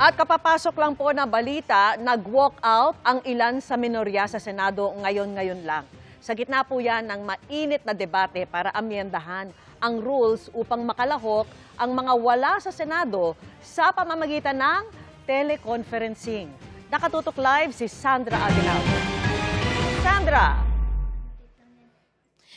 At kapapasok lang po na balita, nag-walk out ang ilan sa minorya sa Senado ngayon lang. Sa gitna po yan ng mainit na debate para amyendahan ang rules upang makalahok ang mga wala sa Senado sa pamamagitan ng teleconferencing. Nakatutok live si Sandra Aguinaldo. Sandra!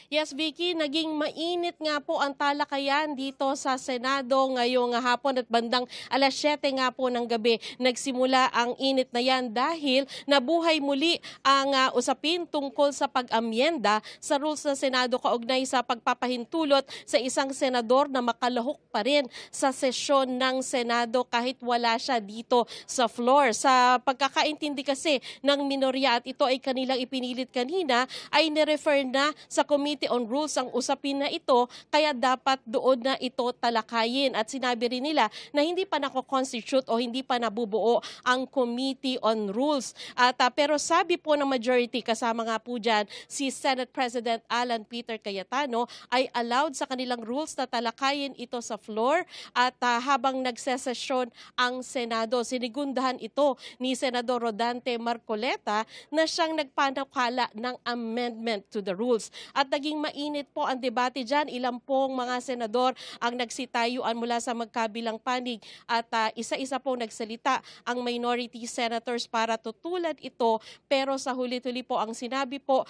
Yes, Vicky, naging mainit nga po ang talakayan dito sa Senado ngayong hapon at bandang alas 7 nga po ng gabi. Nagsimula ang init na yan dahil nabuhay muli ang usapin tungkol sa pag-amyenda sa rules ng Senado kaugnay sa pagpapahintulot sa isang senador na makalahok pa rin sa sesyon ng Senado kahit wala siya dito sa floor. Sa pagkakaintindi kasi ng minorya at ito ay kanilang ipinilit kanina ay nirefer na sa Committee on Rules ang usapin na ito, kaya dapat doon na ito talakayin. At sinabi rin nila na hindi pa nako-constitute o hindi pa nabubuo ang Committee on Rules. At pero sabi po ng majority, kasama nga po dyan si Senate President Alan Peter Cayetano, ay allowed sa kanilang rules na talakayin ito sa floor at habang nagsesesyon ang Senado. Sinigundahan ito ni Senador Rodante Marcoleta na siyang nagpanukala ng amendment to the rules. At naging mainit po ang debate dyan. Ilang pong mga senador ang nagsitayuan mula sa magkabilang panig at isa-isa pong nagsalita ang minority senators para tutulan ito. Pero sa huli-huli po ang sinabi po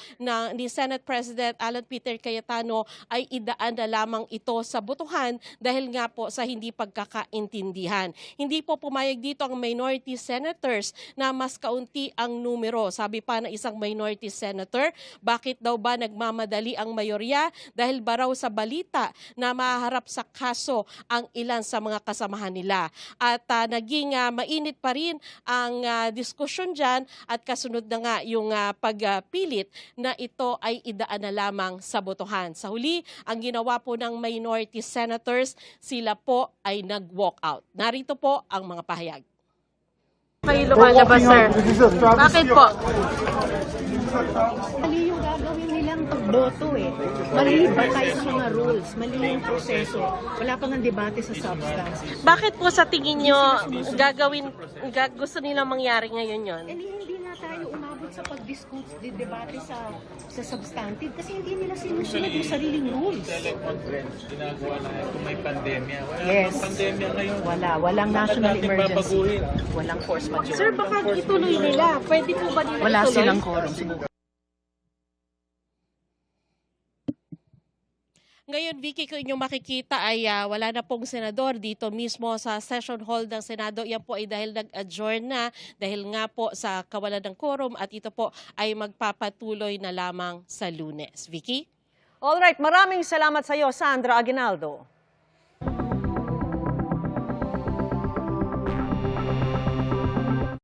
ni Senate President Alan Peter Cayetano ay idaan na lamang ito sa botohan dahil nga po sa hindi pagkakaintindihan. Hindi po pumayag dito ang minority senators na mas kaunti ang numero. Sabi pa ng isang minority senator, bakit daw ba nagmamadali ang mayorya dahil baraw sa balita na maharap sa kaso ang ilan sa mga kasamahan nila. At naging mainit pa rin ang diskusyon dyan at kasunod na nga yung pagpilit na ito ay idaan na lamang sa botohan. Sa huli, ang ginawa po ng minority senators, sila po ay nag-walk out. Narito po ang mga pahayag. Kayo lumalabas, sir. Bakit po? Mali yung gagawin nilang pagboto eh. Mali ba tayo sa mga rules? Mali yung proseso. Wala pang ang debate sa substance. Bakit po sa tingin nyo gusto nilang mangyari ngayon yon? Hindi na tayo umabot sa pag-discuss, debate sa substantive kasi hindi nila sinusunod yung sariling rules. Teleconference, ginagawa na kung may pandemya. Wala Yes. pandemya ngayon. Walang national natin emergency. babaguhin? Walang force majeure. Sir, baka ituloy nila. Pwede po ba nila Wala ituloy? silang quorum. Ngayon, Vicky, kung inyong makikita ay wala na pong senador dito mismo sa session hall ng Senado. Yan po ay dahil nag-adjourn na dahil nga po sa kawalan ng quorum at ito po ay magpapatuloy na lamang sa Lunes. Vicky? Alright, maraming salamat sa iyo, Sandra Aguinaldo.